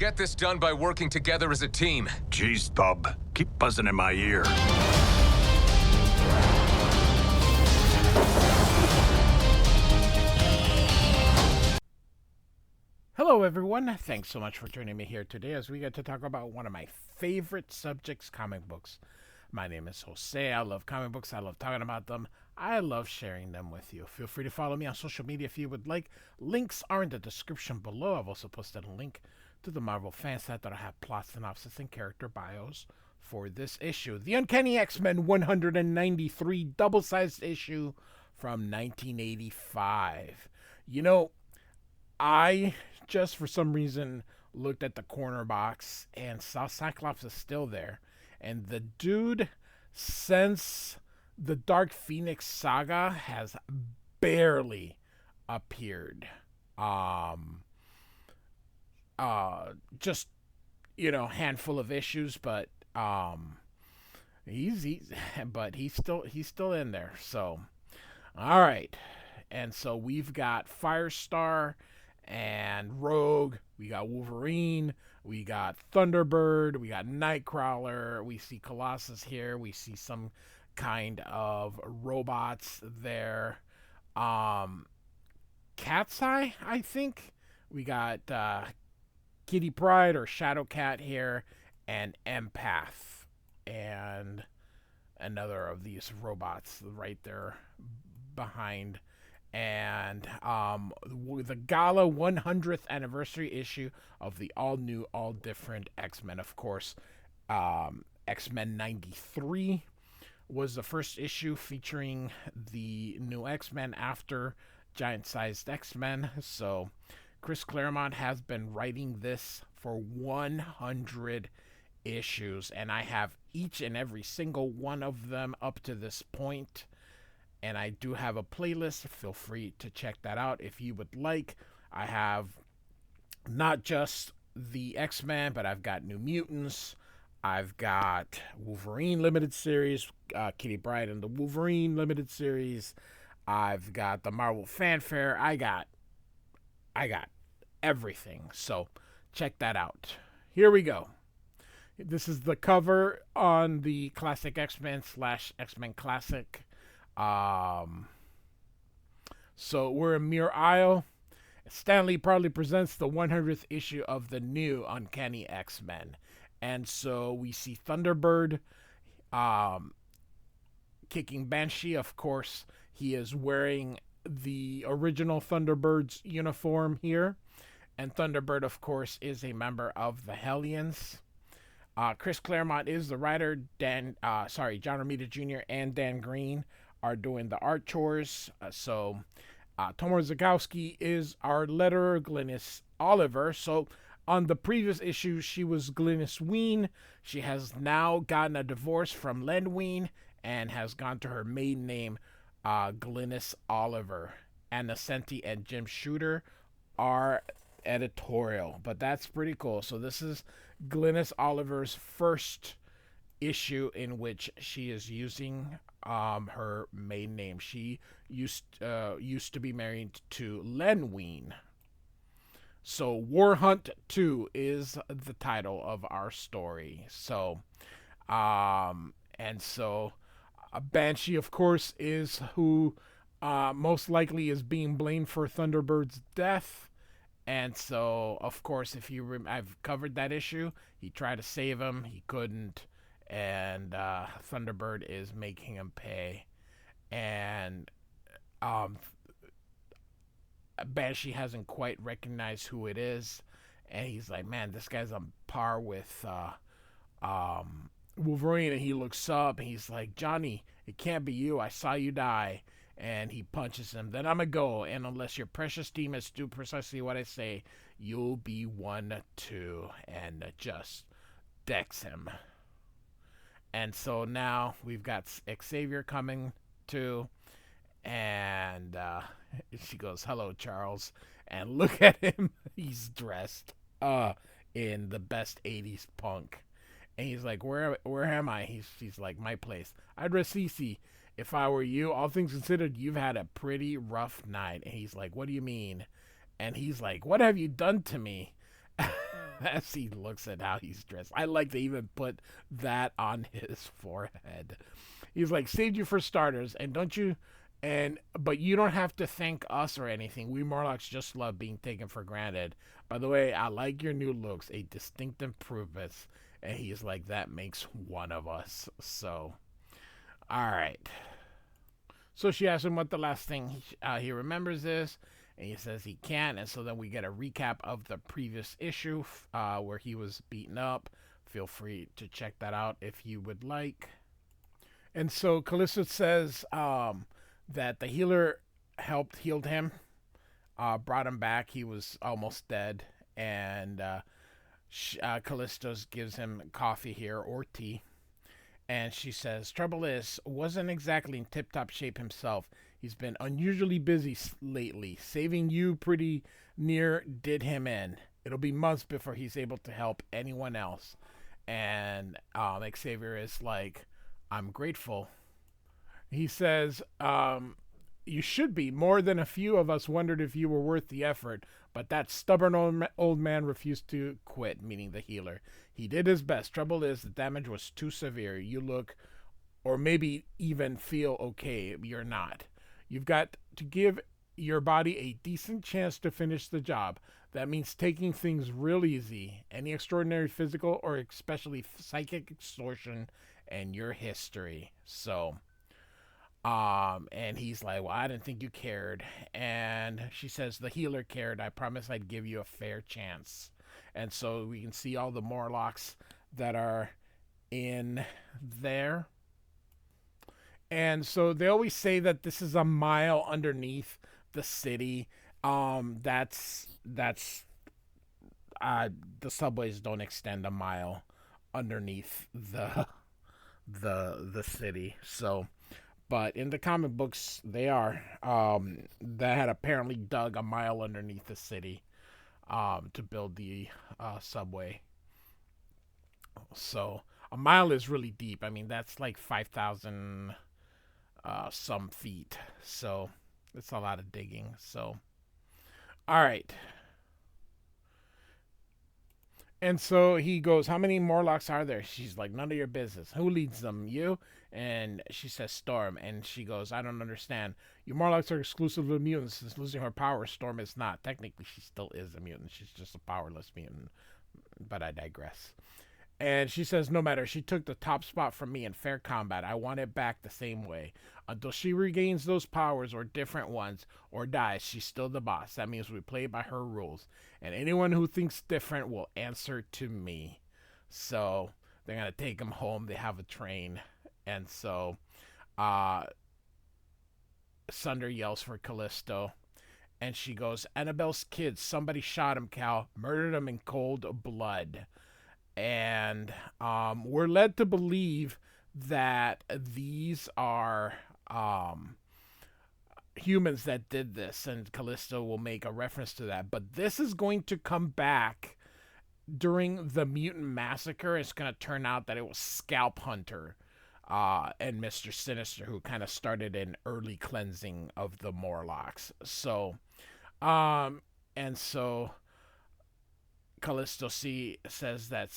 get this done by working together as a team. Jeez, bub. Keep buzzing in my ear. Hello everyone, thanks so much for joining me here today as we get to talk about one of my favorite subjects, comic books. My name is Jose, I love comic books, I love talking about them, I love sharing them with you. Feel free to follow me on social media if you would like. Links are in the description below. I've also posted a link to the Marvel fan site that I have plot synopsis and character bios for this issue. The Uncanny X-Men 193 double-sized issue from 1985. You know, I just for some reason looked at the corner box and saw Cyclops is still there. And the dude, since the Dark Phoenix saga, has barely appeared. Just, handful of issues, but he's still in there. So, all right. And so we've got Firestar and Rogue, we got Wolverine, we got Thunderbird, we got Nightcrawler, we see Colossus here, we see some kind of robots there. Cat's Eye, I think. We got Kitty Pryde or Shadow Cat here, and Empath, and another of these robots right there behind. And the Gala 100th anniversary issue of the all-new, all-different X-Men. Of course, X-Men 93 was the first issue featuring the new X-Men after giant-sized X-Men. So Chris Claremont has been writing this for 100 issues, and I have each and every single one of them up to this point. And I do have a playlist. Feel free to check that out if you would like. I have not just the X-Men, but I've got New Mutants. I've got Wolverine Limited Series, Kitty Pryde and the Wolverine Limited Series. I've got the Marvel Fanfare. I got everything. So check that out. Here we go. This is the cover on the Classic X-Men / X-Men Classic. So we're in Muir Isle. Stan Lee proudly presents the 100th issue of the new Uncanny X-Men. And so we see Thunderbird kicking Banshee. Of course, he is wearing the original Thunderbird's uniform here. And Thunderbird, of course, is a member of the Hellions. Chris Claremont is the writer. John Romita Jr. and Dan Green are doing the art chores. So Tomer Zagowski is our letterer, Glynis Oliver. So on the previous issue, she was Glynis Wein. She has now gotten a divorce from Len Wein and has gone to her maiden name, Glynis Oliver. Anna Senti and Jim Shooter are editorial, but that's pretty cool. So this is Glynis Oliver's first issue in which she is using her maiden name. She used to be married to Len Wein. So Warhunt 2 is the title of our story. So Banshee, of course, is who most likely is being blamed for Thunderbird's death. And so, of course, I've covered that issue. He tried to save him, he couldn't. And Thunderbird is making him pay. And Banshee hasn't quite recognized who it is. And he's like, man, this guy's on par with Wolverine. And he looks up and he's like, Johnny, it can't be you. I saw you die. And he punches him. Then I'm going to go. And unless your precious demons do precisely what I say, you'll be one too. And just decks him. And so now we've got Xavier coming too. And she goes, hello, Charles. And look at him. He's dressed in the best 80s punk. And he's like, where am I? She's like, my place. I'd Cece. If I were you, all things considered, you've had a pretty rough night. And he's like, what do you mean? And he's like, what have you done to me? as he looks at how he's dressed. I like to even put that on his forehead. He's like, saved you for starters, and but you don't have to thank us or anything. We Morlocks just love being taken for granted. By the way, I like your new looks, a distinct improvement. And he's like, that makes one of us. So, all right. So she asks him what the last thing he remembers is, and he says he can't. And so then we get a recap of the previous issue where he was beaten up. Feel free to check that out if you would like. And so Callisto says that the healer healed him, brought him back. He was almost dead. And Callisto gives him coffee here, or tea. And she says, trouble is, wasn't exactly in tip-top shape himself. He's been unusually busy lately. Saving you pretty near did him in. It'll be months before he's able to help anyone else. And Xavier is like, I'm grateful. He says, you should be. More than a few of us wondered if you were worth the effort, but that stubborn old man refused to quit, meaning the healer. He did his best. Trouble is, the damage was too severe. You look, or maybe even feel okay. You're not. You've got to give your body a decent chance to finish the job. That means taking things real easy. Any extraordinary physical or especially psychic extortion and your history. So, and he's like, well, I didn't think you cared. And she says, the healer cared. I promised I'd give you a fair chance. And so we can see all the Morlocks that are in there. And so they always say that this is a mile underneath the city. That's the subways don't extend a mile underneath the city. So, but in the comic books, they are. That had apparently dug a mile underneath the city to build the subway. So a mile is really deep. I mean, that's like 5,000 some feet. So it's a lot of digging. So, all right. And so he goes, how many Morlocks are there? She's like, none of your business. Who leads them? You? And she says, Storm. And she goes, I don't understand. You Morlocks are exclusive to mutants. Since losing her power, Storm is not. Technically, she still is a mutant. She's just a powerless mutant. But I digress. And she says, no matter. She took the top spot from me in fair combat. I want it back the same way. Until she regains those powers or different ones or dies, she's still the boss. That means we play by her rules. And anyone who thinks different will answer to me. So they're going to take him home. They have a train. And so Sunder yells for Callisto. And she goes, Annabelle's kids. Somebody shot him, Cal. Murdered him in cold blood. And we're led to believe that these are humans that did this, and Callisto will make a reference to that. But this is going to come back during the mutant massacre. It's going to turn out that it was Scalp Hunter and Mr. Sinister who kind of started an early cleansing of the Morlocks. So, and so Callisto says that,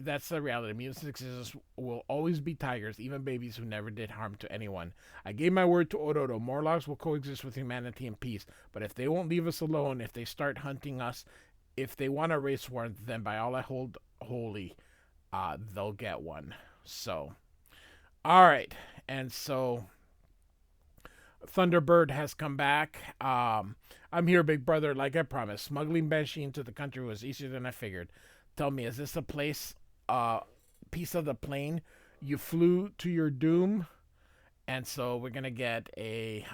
that's the reality. Mutants will always be tigers, even babies who never did harm to anyone. I gave my word to Ororo. Morlocks will coexist with humanity in peace. But if they won't leave us alone, if they start hunting us, if they want a race war, then by all I hold holy, they'll get one. So, all right. And so Thunderbird has come back. I'm here, big brother, like I promised. Smuggling Banshee into the country was easier than I figured. Tell me, is this a piece of the plane you flew to your doom? And so we're going to get a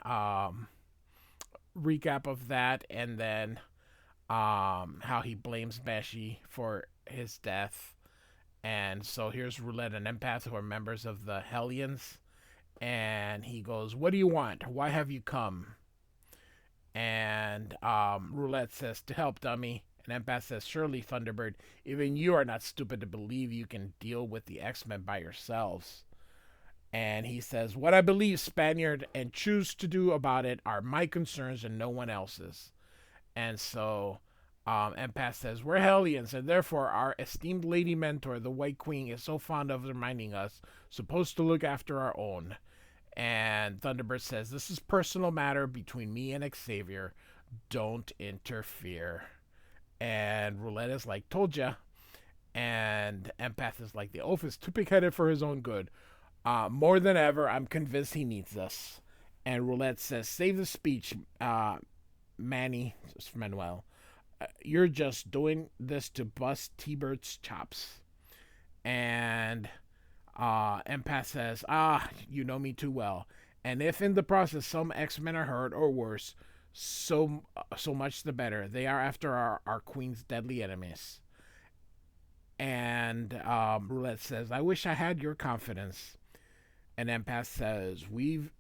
recap of that, and then how he blames Banshee for his death. And so here's Roulette and Empath, who are members of the Hellions. And he goes, what do you want? Why have you come? And Roulette says, to help, dummy. And Empath says, surely, Thunderbird, even you are not stupid to believe you can deal with the X-Men by yourselves. And he says, what I believe, Spaniard, and choose to do about it are my concerns and no one else's. And so Empath says, we're Hellions, and therefore our esteemed lady mentor, the White Queen, is so fond of reminding us, supposed to look after our own. And Thunderbird says, this is personal matter between me and Xavier. Don't interfere. And Roulette is like, told ya. And Empath is like, the oaf is too pig-headed for his own good. More than ever, I'm convinced he needs us. And Roulette says, save the speech, Manny, Manuel. You're just doing this to bust T-Bird's chops. And Empath says, you know me too well. And if in the process some X-Men are hurt or worse, so much the better. They are after our queen's deadly enemies. And Roulette says, I wish I had your confidence. And Empath says, we've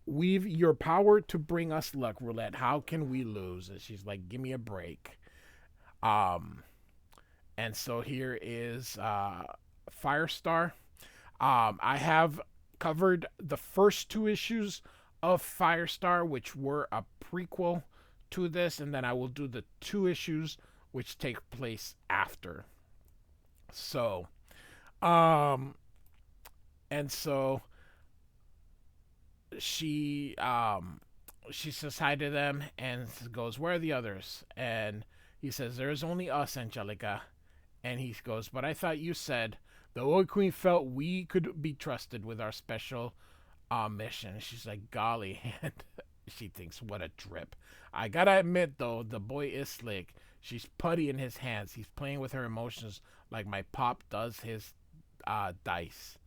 your power to bring us luck, Roulette. How can we lose? And she's like, give me a break. And so here is Firestar. I have covered the first 2 issues of Firestar, which were a prequel to this, and then I will do the 2 issues which take place after. So, and so she says hi to them and goes, where are the others? And he says, there's only us, Angelica. And he goes, but I thought you said the Old Queen felt we could be trusted with our special mission. She's like, golly. And she thinks, what a trip. I gotta admit, though, the boy is slick. She's putty in his hands. He's playing with her emotions like my pop does his dice.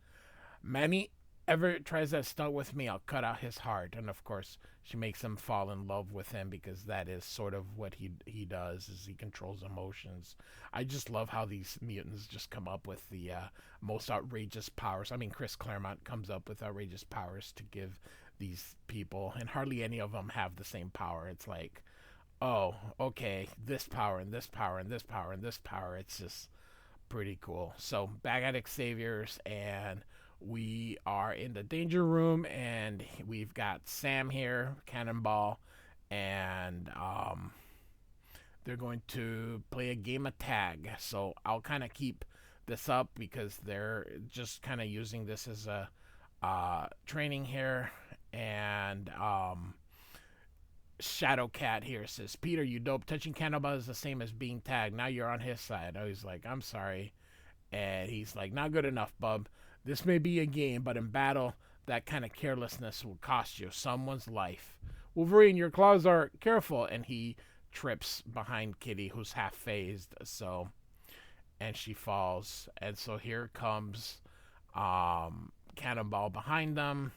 Manny ever tries that stunt with me, I'll cut out his heart. And of course, she makes him fall in love with him because that is sort of what he does, is he controls emotions. I just love how these mutants just come up with the most outrageous powers. I mean, Chris Claremont comes up with outrageous powers to give these people, and hardly any of them have the same power. It's like, oh, okay, this power and this power and this power and this power. It's just pretty cool. So back at Xavier's, and we are in the danger room, and we've got Sam here, Cannonball, and they're going to play a game of tag. So I'll kind of keep this up because they're just kind of using this as a training here. And Shadowcat here says, Peter, you dope. Touching Cannonball is the same as being tagged. Now you're on his side. I was like, I'm sorry. And he's like, not good enough, bub. This may be a game, but in battle, that kind of carelessness will cost you someone's life. Wolverine, your claws are careful. And he trips behind Kitty, who's half phased. So, and she falls. And so here comes Cannonball behind them.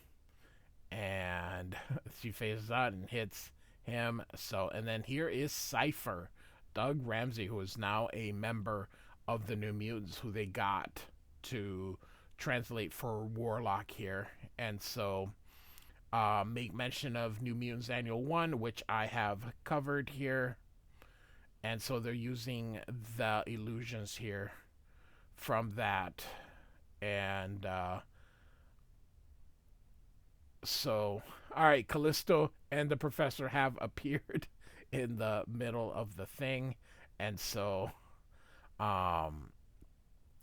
And she phases out and hits him. So, and then here is Cypher, Doug Ramsey, who is now a member of the New Mutants, who they got to translate for Warlock here. And so make mention of New Mutants Annual 1, which I have covered here. And so they're using the illusions here from that. And so, all right, Callisto and the Professor have appeared in the middle of the thing. And so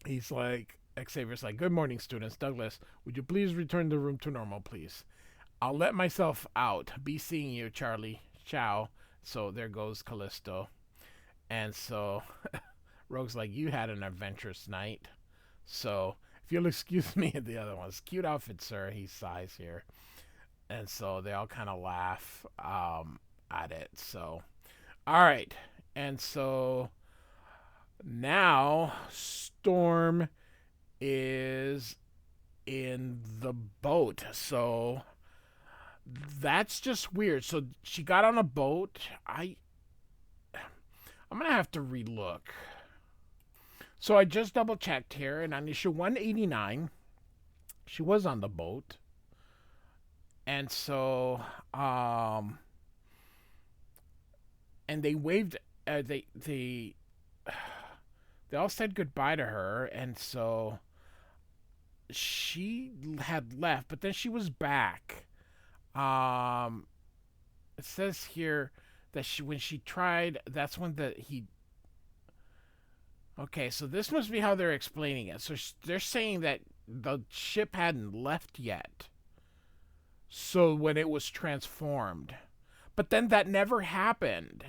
he's like, Xavier's like, good morning, students. Douglas, would you please return the room to normal, please? I'll let myself out. Be seeing you, Charlie. Ciao. So there goes Callisto. And so Rogue's like, you had an adventurous night. So if you'll excuse me, the other one's cute outfit, sir. He sighs here. And so they all kind of laugh at it. So, all right. And so now Storm is in the boat. So that's just weird. So she got on a boat. I'm going to have to relook. So I just double checked here, and on issue 189, she was on the boat. And so, and they waved, they all said goodbye to her, and so she had left, but then she was back. It says here that when she tried, that's when Okay, so this must be how they're explaining it. So they're saying that the ship hadn't left yet. So when it was transformed. But then that never happened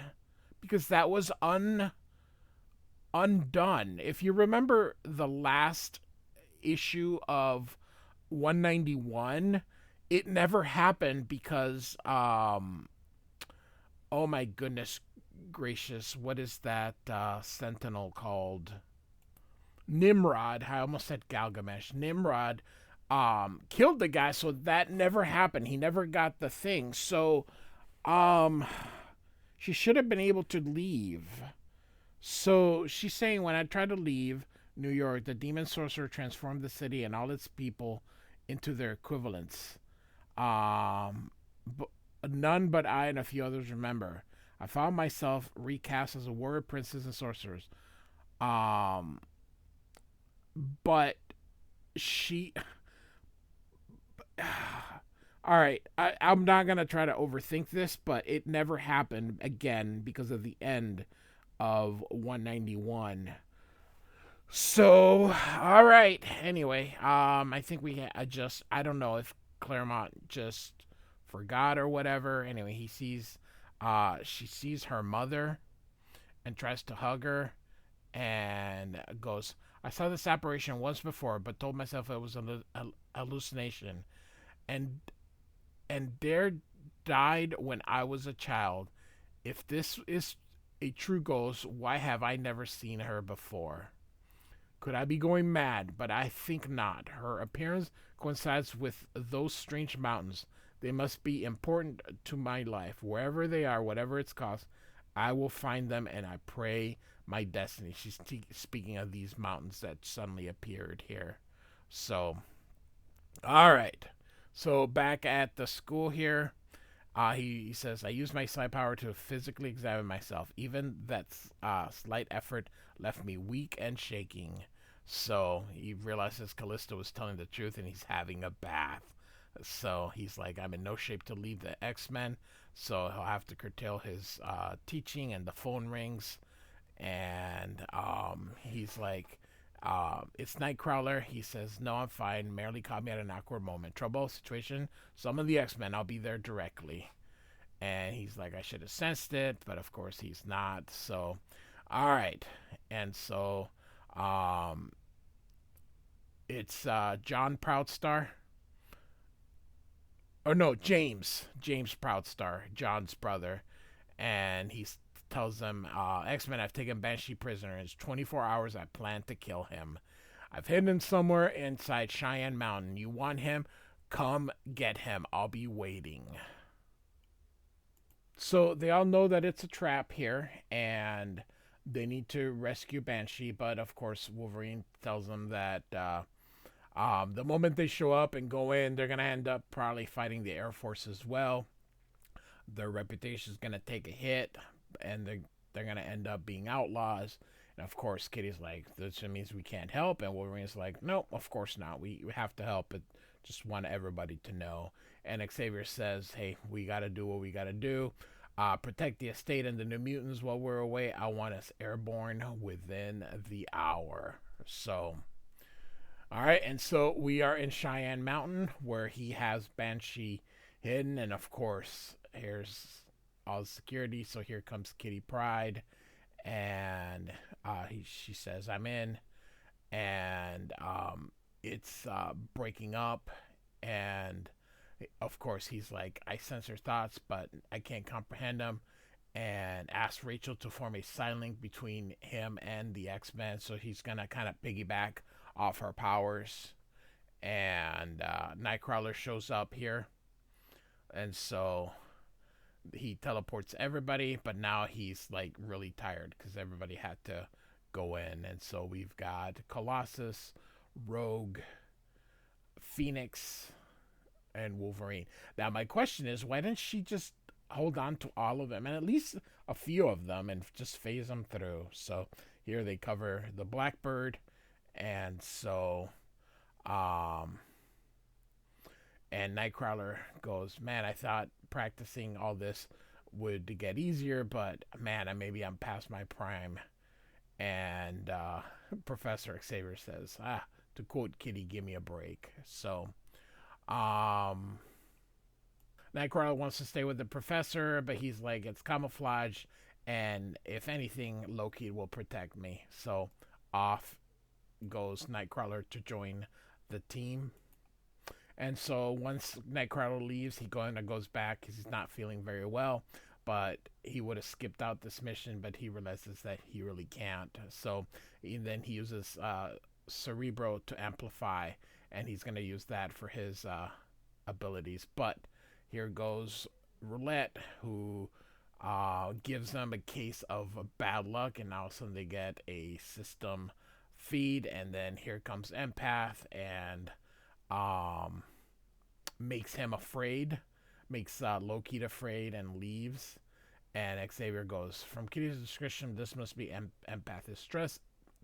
because that was undone. If you remember the last issue of 191, it never happened because oh my goodness gracious, what is that sentinel called? Nimrod. I almost said Galgamesh. Nimrod killed the guy, so that never happened. He never got the thing. So she should have been able to leave. So she's saying, when I tried to leave New York, the demon sorcerer transformed the city and all its people into their equivalents. But none but I and a few others remember. I found myself recast as a warrior, princess, and sorcerers. But she. All right, I'm not gonna try to overthink this, but it never happened again because of the end of 191. So, all right. Anyway, I think we adjust. I don't know if Claremont just forgot or whatever. Anyway, she sees her mother and tries to hug her and goes, I saw this apparition once before, but told myself it was a hallucination. And Dare died when I was a child. If this is a true ghost, why have I never seen her before? Could I be going mad? But I think not. Her appearance coincides with those strange mountains. They must be important to my life. Wherever they are, whatever its cost, I will find them, and I pray my destiny. She's speaking of these mountains that suddenly appeared here. So, all right. So back at the school here, he says, I use my psi power to physically examine myself. Even that slight effort left me weak and shaking. So he realizes Callisto was telling the truth and he's having a bath. So he's like, I'm in no shape to leave the X-Men. So he'll have to curtail his teaching, and the phone rings. And he's like, it's Nightcrawler. He says, no, I'm fine. Merely caught me at an awkward moment. Trouble situation. Summon the X-Men. I'll be there directly. And he's like, I should have sensed it, but of course he's not. So, all right. And so, it's John Proudstar. Or no, James Proudstar, John's brother. And he tells them, X-Men, I've taken Banshee prisoner. In 24 hours, I plan to kill him. I've hidden him somewhere inside Cheyenne Mountain. You want him? Come get him. I'll be waiting. So they all know that it's a trap here, and they need to rescue Banshee. But of course, Wolverine tells them that the moment they show up and go in, they're gonna end up probably fighting the Air Force as well. Their reputation is gonna take a hit, and they're gonna end up being outlaws. And of course, Kitty's like, this means we can't help, and Wolverine's like, no, of course not. We have to help, but just want everybody to know. And Xavier says, hey, we gotta do what we gotta do. Protect the estate and the New Mutants while we're away. I want us airborne within the hour. So, all right, and so we are in Cheyenne Mountain where he has Banshee hidden, and of course, here's all the security. So here comes Kitty Pryde, and she says, I'm in, and it's breaking up, and of course he's like, I sense her thoughts, but I can't comprehend them, and asks Rachel to form a sign link between him and the X-Men. So he's gonna kind of piggyback off her powers, and Nightcrawler shows up here, and so he teleports everybody, but now he's like really tired because everybody had to go in. And so we've got Colossus, Rogue, Phoenix, and Wolverine. Now my question is, why didn't she just hold on to all of them, and at least a few of them, and just phase them through? So here they cover the Blackbird, and so and Nightcrawler goes, man, I thought practicing all this would get easier, but man, maybe I'm past my prime. And Professor Xavier says, to quote Kitty, give me a break. So, Nightcrawler wants to stay with the professor, but he's like, it's camouflage, and if anything, Loki will protect me. So off goes Nightcrawler to join the team. And so once Nightcrawler leaves, he goes back because he's not feeling very well. But he would have skipped out this mission, but he realizes that he really can't. So then he uses Cerebro to amplify, and he's going to use that for his abilities. But here goes Roulette, who gives them a case of bad luck, and all of a sudden they get a system feed, and then here comes Empath and makes him afraid, makes Loki afraid, and leaves. And Xavier goes, from Kitty's description, this must be Empath's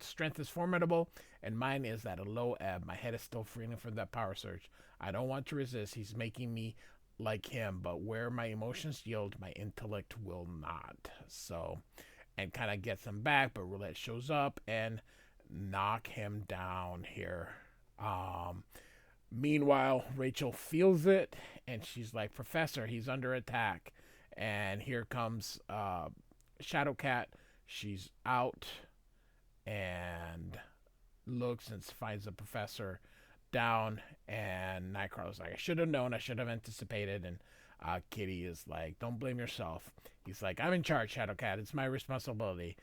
strength is formidable, and mine is at a low ebb. My head is still feeling from that power surge. I don't want to resist. He's making me like him, but where my emotions yield, my intellect will not. So, and kind of gets him back, but Roulette shows up and knock him down here. Meanwhile, Rachel feels it, and she's like, Professor, he's under attack. And here comes Shadowcat. She's out and looks and finds the professor down, and Nightcrawler's like, I should have known, I should have anticipated. And Kitty is like, don't blame yourself. He's like, I'm in charge, Shadowcat, it's my responsibility.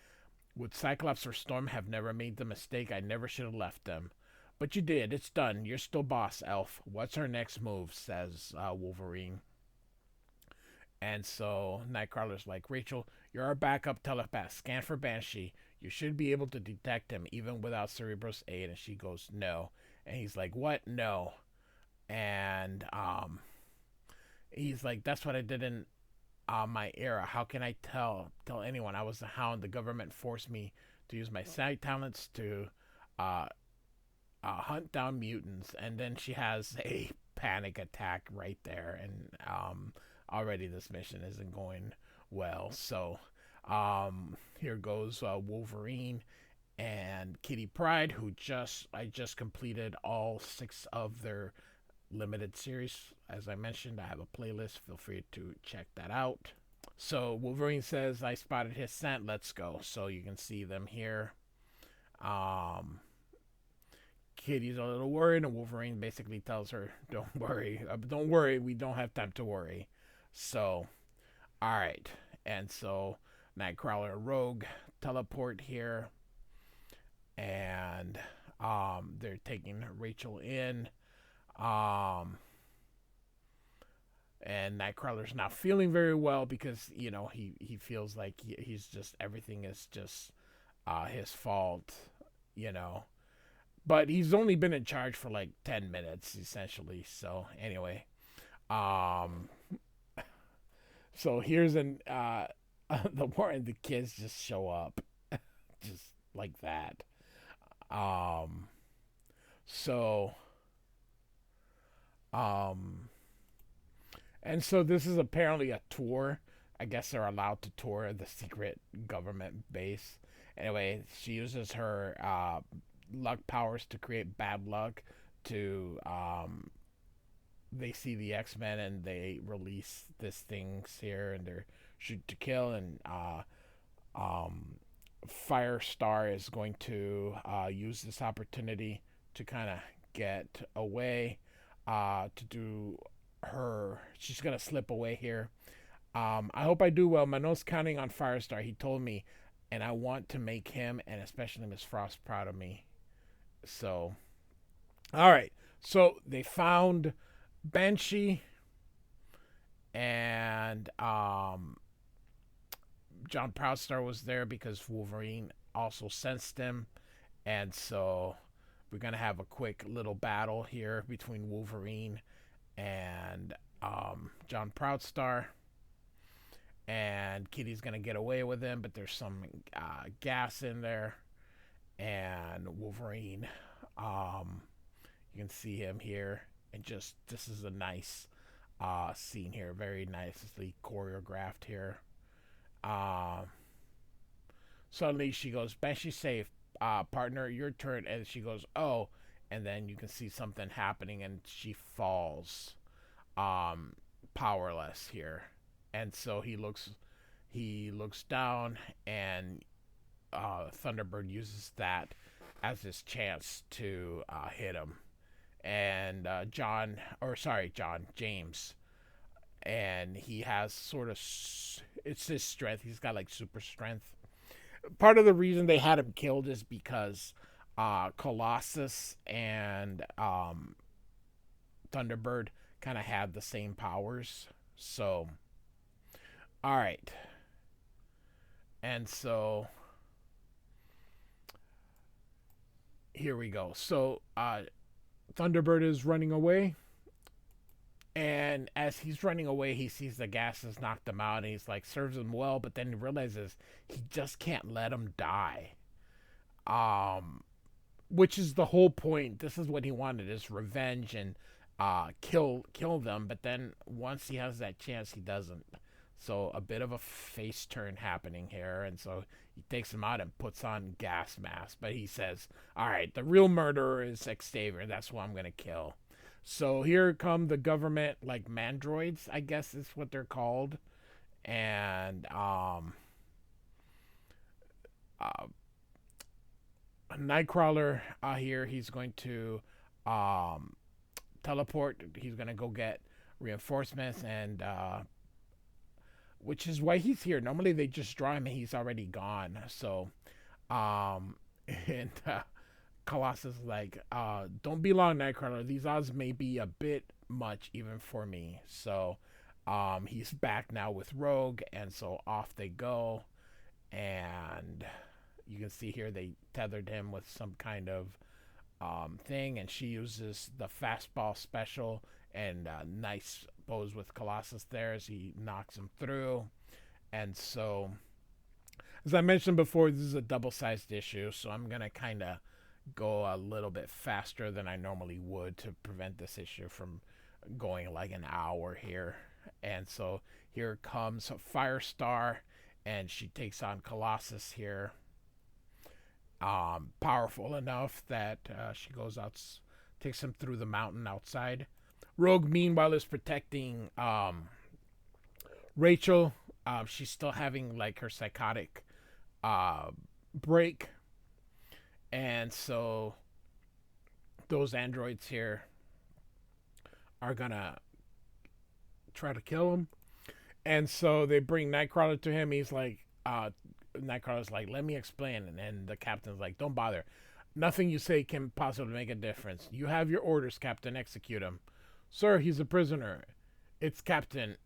Would Cyclops or Storm have never made the mistake, I never should have left them. But you did, it's done, you're still boss, Elf. What's our next move, says Wolverine. And so Nightcrawler's like, Rachel, you're our backup telepath. Scan for Banshee. You should be able to detect him even without Cerebro's aid. And she goes, no. And he's like, what? No. And he's like, that's what I did in my era. How can I tell anyone? I was the Hound. The government forced me to use my psi talents to hunt down mutants. And then she has a panic attack right there. And already this mission isn't going well. So here goes Wolverine and Kitty Pryde, who I just completed all 6 of their limited series. As I mentioned, I have a playlist. Feel free to check that out. So Wolverine says, I spotted his scent. Let's go. So you can see them here. Kitty's a little worried, and Wolverine basically tells her, don't worry. We don't have time to worry. So, all right. And so Nightcrawler and Rogue teleport here, and they're taking Rachel in. And Nightcrawler's not feeling very well because, you know, he feels like he's just, everything is just his fault, you know. But he's only been in charge for like 10 minutes, essentially. So, anyway. So here's the Warren, the kids just show up. Just like that. And so this is apparently a tour. I guess they're allowed to tour the secret government base. Anyway, she uses her luck powers to create bad luck to they see the X-Men and they release this things here, and they're shoot to kill, and Firestar is going to use this opportunity to kind of get away, to do her, she's going to slip away here. I hope I do well. Manos counting on Firestar. He told me, and I want to make him and especially Miss Frost proud of me. So, all right. So they found Banshee, and John Proudstar was there because Wolverine also sensed him, and so we're gonna have a quick little battle here between Wolverine and John Proudstar, and Kitty's gonna get away with him, but there's some gas in there, and Wolverine, you can see him here. And just, this is a nice scene here. Very nicely choreographed here. suddenly she goes, Banshee safe, partner, your turn. And she goes, oh. And then you can see something happening and she falls powerless here. And so he looks down and Thunderbird uses that as his chance to hit him. And James. And he has sort of, it's his strength. He's got like super strength. Part of the reason they had him killed is because Colossus and Thunderbird kind of had the same powers. So, all right. And so, here we go. So, Thunderbird is running away. And as he's running away, he sees the gases knocked him out, and he's like, serves him well, but then he realizes he just can't let him die. Which is the whole point. This is what he wanted, is revenge and kill them, but then once he has that chance, he doesn't. So a bit of a face turn happening here, and so he takes him out and puts on gas mask, but he says, all right, the real murderer is Xavier, that's who I'm going to kill. So here come the government, like mandroids, I guess is what they're called. And Nightcrawler here, he's going to teleport. He's going to go get reinforcements, and which is why he's here. Normally they just draw him and he's already gone. So, and Colossus is like, don't be long, Nightcrawler. These odds may be a bit much even for me. So he's back now with Rogue, and so off they go. And you can see here they tethered him with some kind of thing, and she uses the fastball special, and nice pose with Colossus there as he knocks him through. And so, as I mentioned before, this is a double-sized issue, so I'm going to kind of go a little bit faster than I normally would to prevent this issue from going like an hour here. And so here comes Firestar, and she takes on Colossus here. Powerful enough that she goes out, takes him through the mountain outside. Rogue, meanwhile, is protecting Rachel. She's still having like her psychotic break. And so those androids here are gonna try to kill him. And so they bring Nightcrawler to him. He's like, Nightcrawler's like, let me explain. And then the captain's like, don't bother. Nothing you say can possibly make a difference. You have your orders, Captain. Execute him. Sir, he's a prisoner. Captain,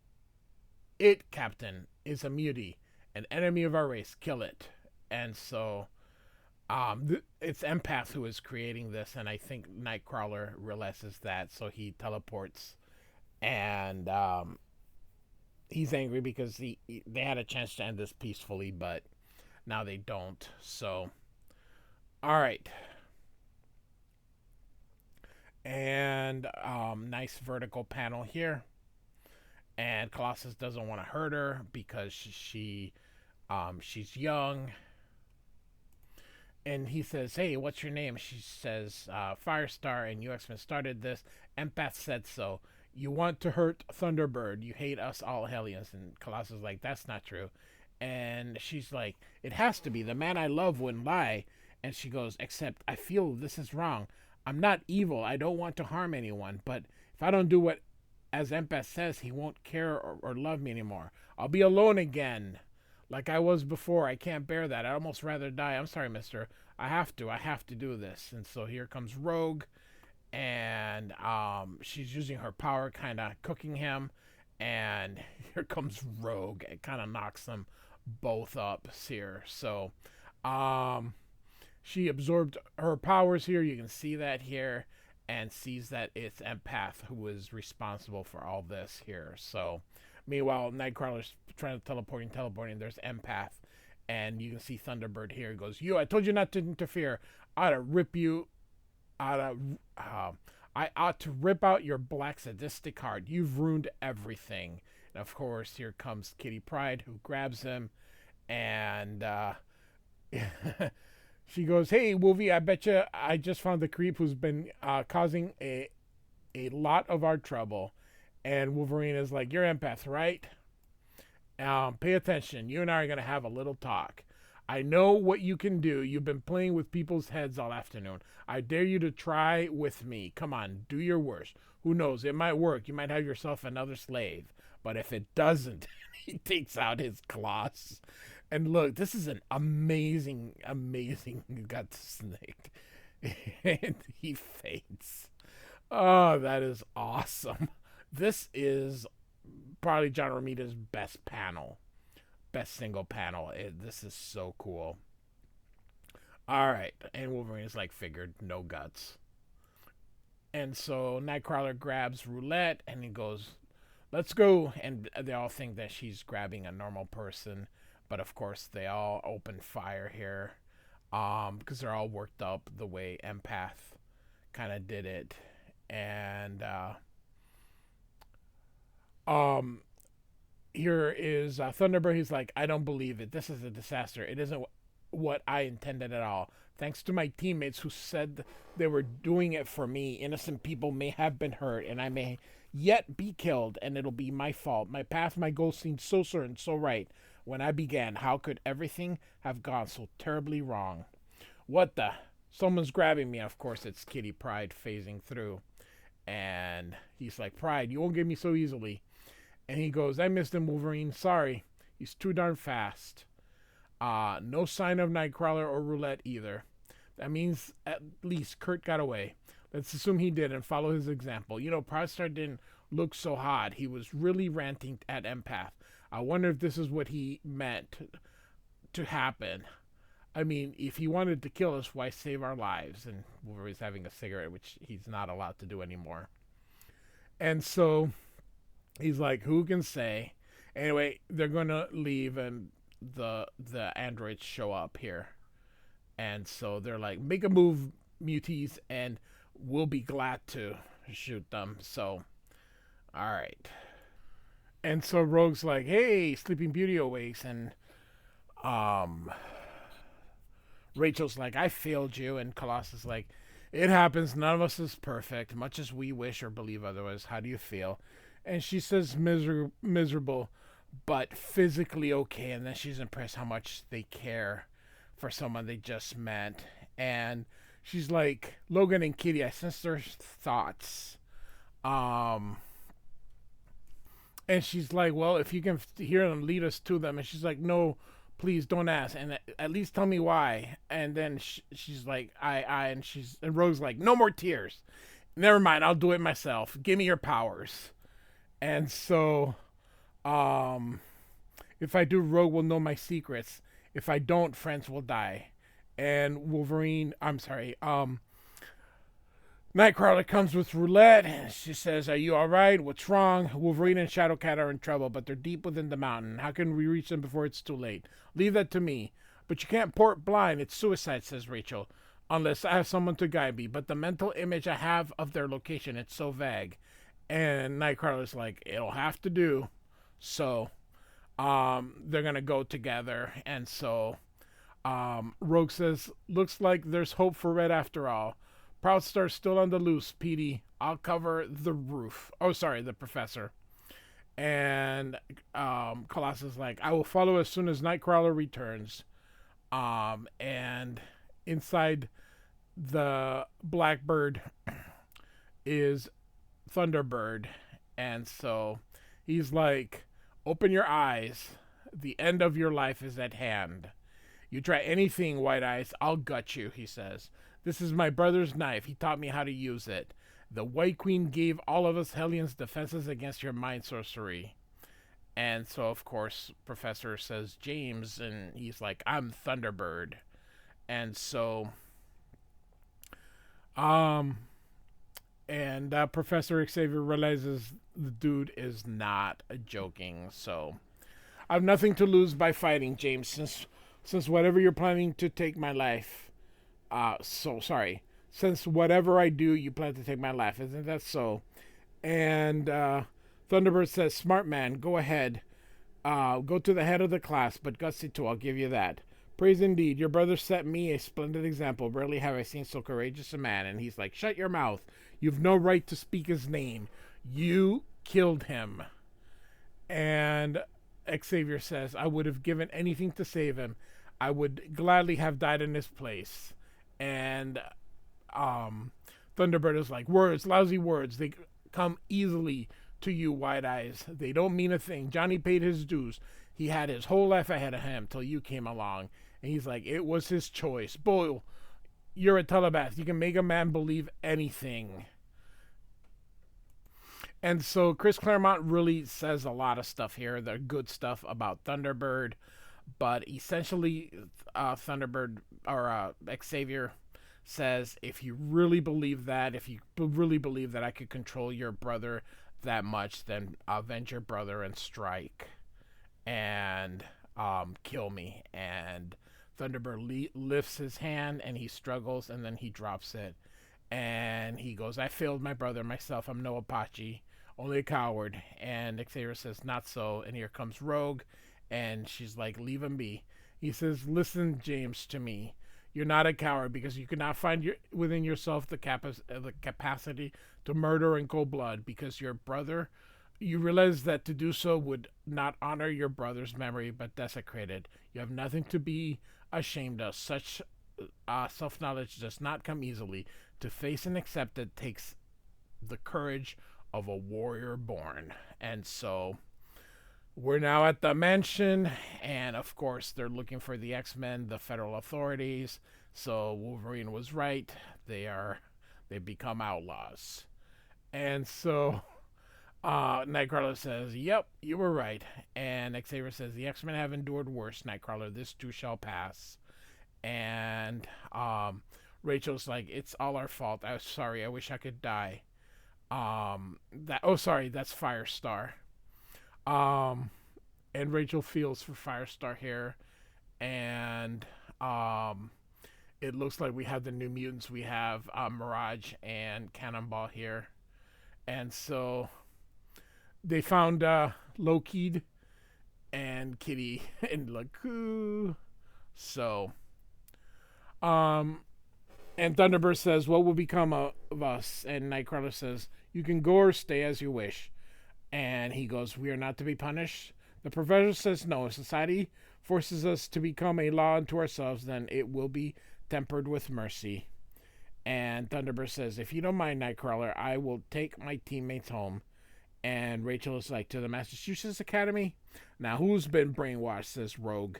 is a mutie, an enemy of our race. Kill it. And so it's Empath who is creating this, and I think Nightcrawler realizes that, so he teleports, and he's angry because they had a chance to end this peacefully, but now they don't. So, all right. And nice vertical panel here. And Colossus doesn't want to hurt her because she's young. And he says, hey, what's your name? She says, Firestar, and you XMen started this. Empath said so. You want to hurt Thunderbird. You hate us all Hellions. And Colossus is like, that's not true. And she's like, it has to be. The man I love wouldn't lie. And she goes, except I feel this is wrong. I'm not evil. I don't want to harm anyone. But if I don't do what, as Empath says, he won't care or love me anymore. I'll be alone again. Like I was before. I can't bear that. I'd almost rather die. I'm sorry, mister. I have to do this. And so here comes Rogue. And she's using her power, kind of cooking him. And here comes Rogue. It kind of knocks them both up here. So she absorbed her powers here. You can see that here. And sees that it's Empath who is responsible for all this here. So meanwhile, Nightcrawler's trying to teleporting. There's Empath. And you can see Thunderbird here. He goes, I told you not to interfere. I ought to rip you out of... I ought to rip out your black sadistic heart. You've ruined everything. And of course, here comes Kitty Pryde, who grabs him. And She goes, "Hey, Wolvie, I bet you I just found the creep who's been causing a lot of our trouble." And Wolverine is like, "You're empath, right? Pay attention. You and I are gonna have a little talk. I know what you can do. You've been playing with people's heads all afternoon. I dare you to try with me. Come on, do your worst. Who knows? It might work. You might have yourself another slave. But if it doesn't," he takes out his claws. And look, this is an amazing gut snake. And he faints. Oh, that is awesome. This is probably John Romita's best panel. Best single panel. This is so cool. All right. And Wolverine is like, figured, no guts. And so Nightcrawler grabs Roulette and he goes, "Let's go." And they all think that she's grabbing a normal person. But of course, they all open fire here because they're all worked up the way Empath kind of did it. And here is Thunderbird. He's like, "I don't believe it. This is a disaster. It isn't what I intended at all. Thanks to my teammates who said they were doing it for me, innocent people may have been hurt, and I may yet be killed, and it'll be my fault. My path, my goal seemed so certain, so right. When I began, how could everything have gone so terribly wrong? What the? Someone's grabbing me." Of course, it's Kitty Pryde phasing through. And he's like, "Pride, you won't get me so easily." And he goes, "I missed him, Wolverine. Sorry. He's too darn fast." No sign of Nightcrawler or Roulette either. That means at least Kurt got away. Let's assume he did and follow his example. You know, Prostar didn't look so hot. He was really ranting at Empath. I wonder if this is what he meant to happen. I mean, if he wanted to kill us, why save our lives? And Wolverine's having a cigarette, which he's not allowed to do anymore. And so he's like, who can say? Anyway, they're going to leave, and the androids show up here. And so they're like, "Make a move, muties, and we'll be glad to shoot them." So, all right. And so Rogue's like, "Hey, Sleeping Beauty awakes." And Rachel's like, "I failed you." And Colossus is like, "It happens. None of us is perfect, much as we wish or believe otherwise. How do you feel?" And she says miserable, but physically okay. And then she's impressed how much they care for someone they just met. And she's like, "Logan and Kitty, I sense their thoughts." And she's like, "Well, if you can hear them, lead us to them." And she's like, "No, please don't ask. And at least tell me why." And then she's like, and Rogue's like, "No more tears. Never mind. I'll do it myself. Give me your powers." And so, if I do, Rogue will know my secrets. If I don't, friends will die. And Nightcrawler comes with Roulette, and she says, "Are you all right? What's wrong?" Wolverine and Shadowcat are in trouble, but they're deep within the mountain. How can we reach them before it's too late? Leave that to me. "But you can't port blind. It's suicide," says Rachel, "unless I have someone to guide me. But the mental image I have of their location, it's so vague." And Nightcrawler's like, "It'll have to do." So, they're going to go together. And so, Rogue says, "Looks like there's hope for Red after all. Proudstar's still on the loose, Petey. I'll cover the roof." Oh, sorry, the professor. And Colossus is like, "I will follow as soon as Nightcrawler returns." And inside the Blackbird is Thunderbird. And so he's like, "Open your eyes. The end of your life is at hand. You try anything, White Eyes, I'll gut you," he says. "This is my brother's knife. He taught me how to use it. The White Queen gave all of us Hellions defenses against your mind sorcery." And so, of course, Professor says James, and he's like, "I'm Thunderbird." And so, Professor Xavier realizes the dude is not joking. So, "I've nothing to lose by fighting, James, since whatever you're planning to take my life. Since whatever I do, you plan to take my life. Isn't that so?" And Thunderbird says, "Smart man, go ahead. Go to the head of the class, but gutsy too, I'll give you that. Praise indeed. Your brother set me a splendid example. Rarely have I seen so courageous a man. And he's like, shut your mouth. You've no right to speak his name. You killed him. And Xavier says, I would have given anything to save him. I would gladly have died in his place. And Thunderbird is like, words, lousy words. They come easily to you, Wide Eyes. They don't mean a thing. Johnny paid his dues. He had his whole life ahead of him till you came along. And he's like, it was his choice. Boy, you're a telepath. You can make a man believe anything. And so Chris Claremont really says a lot of stuff here. The good stuff about Thunderbird. But essentially, Thunderbird, or Xavier, says, if you really believe that, I could control your brother that much, then avenge your brother and strike. And kill me. And Thunderbird lifts his hand and he struggles and then he drops it. And he goes, I failed my brother myself. I'm no Apache, only a coward. And Xavier says, not so. And here comes Rogue. And she's like, leave him be. He says, listen, James, to me. You're not a coward because you could not find within yourself the capacity to murder in cold blood because your brother, you realize that to do so would not honor your brother's memory but desecrate it. You have nothing to be ashamed of. Such self-knowledge does not come easily. To face and accept it takes the courage of a warrior born. And so we're now at the mansion, and of course they're looking for the X-Men, the federal authorities. So Wolverine was right. They become outlaws. And so Nightcrawler says, yep, you were right. And Xavier says, the X-Men have endured worse, Nightcrawler. This too shall pass. And Rachel's like, it's all our fault. I'm sorry. I wish I could die. That's Firestar. And Rachel feels for Firestar here. And it looks like we have the New Mutants. We have Mirage and Cannonball here. And so they found Loki'd and Kitty and Laku. So and Thunderbird says, what will become of us? And Nightcrawler says, you can go or stay as you wish. And he goes, we are not to be punished. The professor says, no. If society forces us to become a law unto ourselves, then it will be tempered with mercy. And Thunderbird says, if you don't mind, Nightcrawler, I will take my teammates home. And Rachel is like, to the Massachusetts Academy? Now, who's been brainwashed, says Rogue.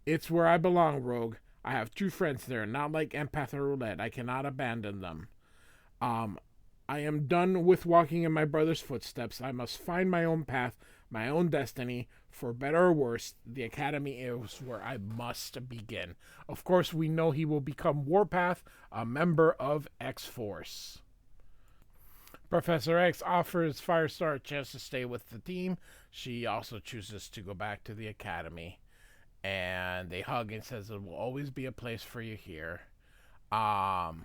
It's where I belong, Rogue. I have two friends there, not like Empath or Roulette. I cannot abandon them. I am done with walking in my brother's footsteps. I must find my own path, my own destiny. For better or worse, the Academy is where I must begin. Of course, we know he will become Warpath, a member of X-Force. Professor X offers Firestar a chance to stay with the team. She also chooses to go back to the Academy. And they hug and says, there will always be a place for you here. And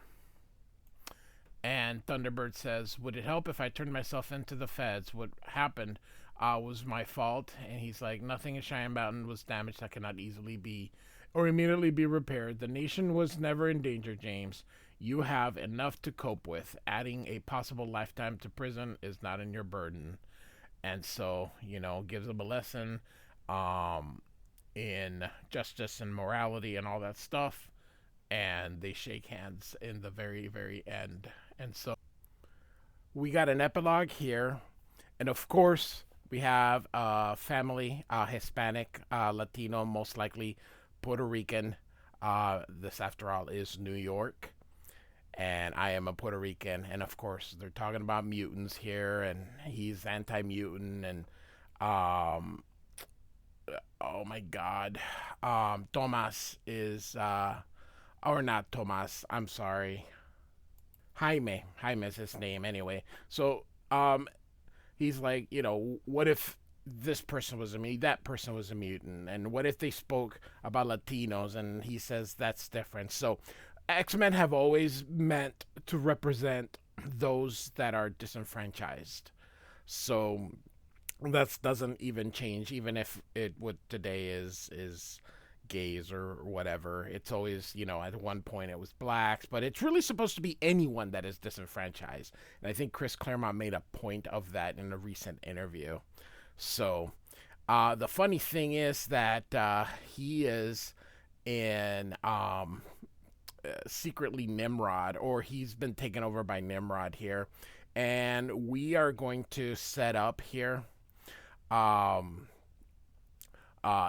Thunderbird says, would it help if I turned myself into the feds? What happened was my fault. And he's like, nothing in Cheyenne Mountain was damaged that cannot easily be or immediately be repaired. The nation was never in danger, James. You have enough to cope with. Adding a possible lifetime to prison is not in your burden. And so, gives them a lesson in justice and morality and all that stuff. And they shake hands in the very, very end. And so we got an epilogue here. And of course, we have a family, Hispanic, Latino, most likely Puerto Rican. This, after all, is New York. And I am a Puerto Rican. And of course, they're talking about mutants here. And he's anti-mutant. And, oh my God. Tomas is, or not Tomas, I'm sorry. Jaime is his name anyway. So, he's like, what if this person was a mutant, that person was a mutant, and what if they spoke about Latinos? And he says that's different. So X-Men have always meant to represent those that are disenfranchised. So that doesn't even change, even if it what today is gays or whatever. It's always, you know, at one point it was blacks, but it's really supposed to be anyone that is disenfranchised. And I think Chris Claremont made a point of that in a recent interview. So the funny thing is that he is in secretly Nimrod, or he's been taken over by Nimrod here. And we are going to set up here.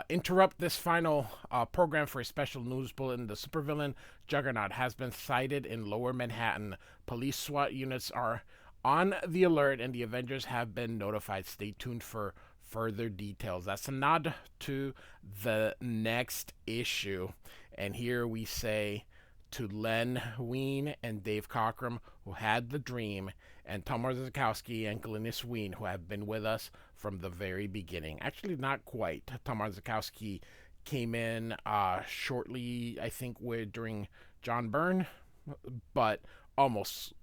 Interrupt this final program for a special news bulletin. The supervillain Juggernaut has been sighted in Lower Manhattan. Police SWAT units are on the alert, and the Avengers have been notified. Stay tuned for further details. That's a nod to the next issue. And here we say to Len Wein and Dave Cockrum, who had the dream, and Tom Marzikowski and Glynis Wein, who have been with us from the very beginning. Actually, not quite. Tom Marzikowski came in shortly, I think, during John Byrne, but almost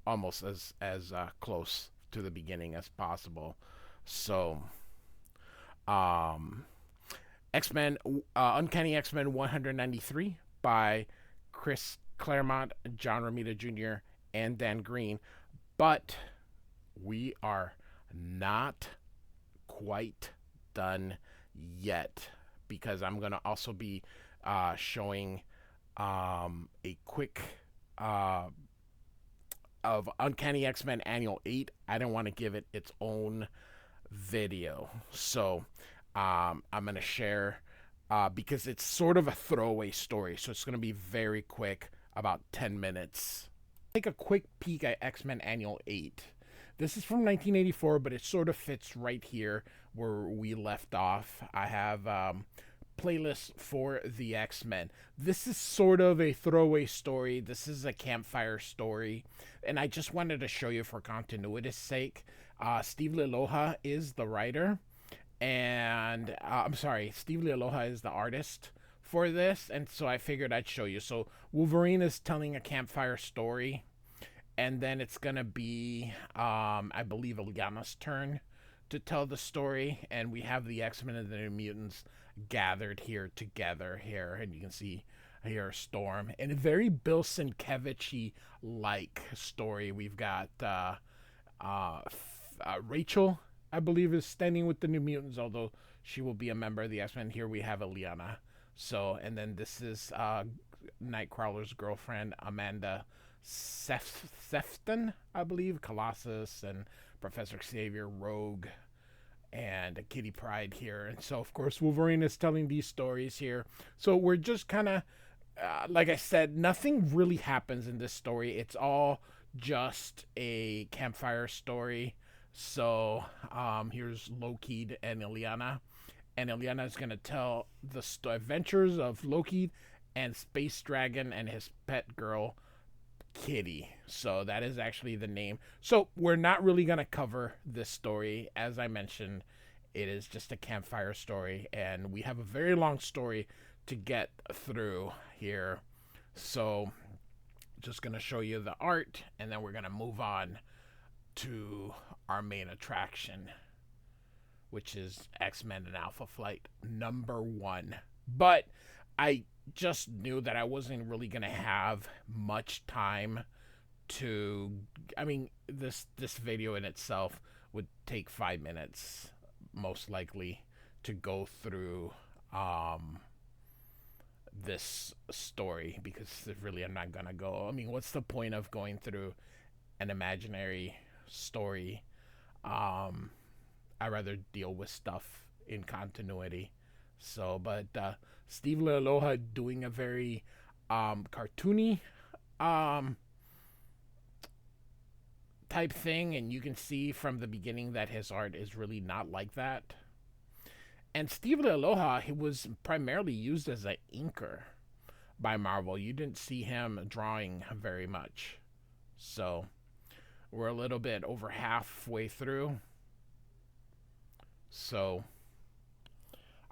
as close to the beginning as possible. So, X-Men, Uncanny X-Men 193 by Chris Claremont, John Romita Jr., and Dan Green. But we are not quite done yet, because I'm going to also be showing a quick of Uncanny X-Men Annual 8. I don't want to give it its own video. So I'm going to share, because it's sort of a throwaway story. So it's going to be very quick, about 10 minutes. Take a quick peek at X-Men Annual 8. This is from 1984, but it sort of fits right here where we left off. I have playlists for the X-Men. This is sort of a throwaway story. This is a campfire story, and I just wanted to show you for continuity's sake. Steve Lealoha is the writer, and Steve Lealoha is the artist for this, and so I figured I'd show you. So Wolverine is telling a campfire story, and then it's gonna be I believe Illyana's turn to tell the story, and we have the X-Men and the New Mutants gathered here together here, and you can see here Storm, and a very Bill Sienkiewicz-y like story. We've got Rachel, I believe, is standing with the New Mutants, although she will be a member of the X-Men. Here we have Illyana. So, and then this is Nightcrawler's girlfriend, Amanda Sefton, I believe, Colossus, and Professor Xavier, Rogue, and Kitty Pryde here. And so, of course, Wolverine is telling these stories here. So we're just kind of, like I said, nothing really happens in this story. It's all just a campfire story. So here's Loki and Illyana. And Illyana is going to tell the adventures of Loki and Space Dragon and his pet girl, Kitty. So that is actually the name. So we're not really going to cover this story. As I mentioned, it is just a campfire story, and we have a very long story to get through here. So just going to show you the art, and then we're going to move on to our main attraction, which is X-Men and Alpha Flight #1. But I just knew that I wasn't really going to have much time to, I mean, this video in itself would take 5 minutes, most likely, to go through this story, because really I'm not going to go. I mean, what's the point of going through an imaginary story? I'd rather deal with stuff in continuity. So, but Steve Lealoha doing a very cartoony type thing, and you can see from the beginning that his art is really not like that. And Steve Lealoha, he was primarily used as an inker by Marvel. You didn't see him drawing very much. So we're a little bit over halfway through. So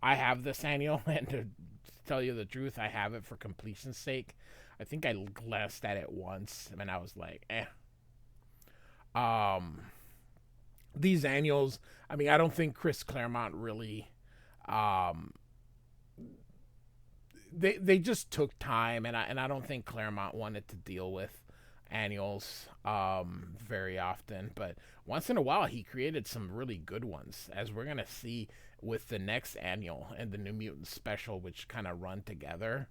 I have this annual, and to tell you the truth, I have it for completion's sake. I think I glanced at it once, and I was like, eh. These annuals, I mean, I don't think Chris Claremont really they just took time, and I don't think Claremont wanted to deal with annuals very often. But once in a while, he created some really good ones, as we're gonna see with the next annual and the New Mutant special, which kind of run together.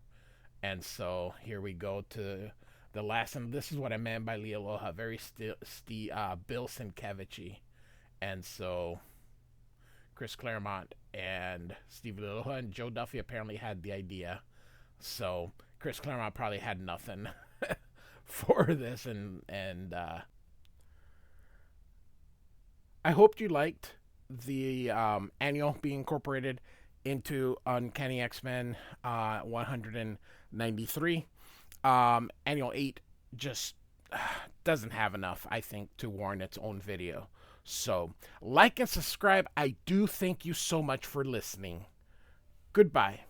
And so here we go to the last, and this is what I meant by Lee Aloha, very Bill Sienkiewicz. And so Chris Claremont and Steve Aloha and Joe Duffy apparently had the idea. So Chris Claremont probably had nothing for this, and I hoped you liked the annual being incorporated into Uncanny X-Men 193. Annual 8 just doesn't have enough, I think, to warrant its own video. So, like and subscribe. I do thank you so much for listening. Goodbye.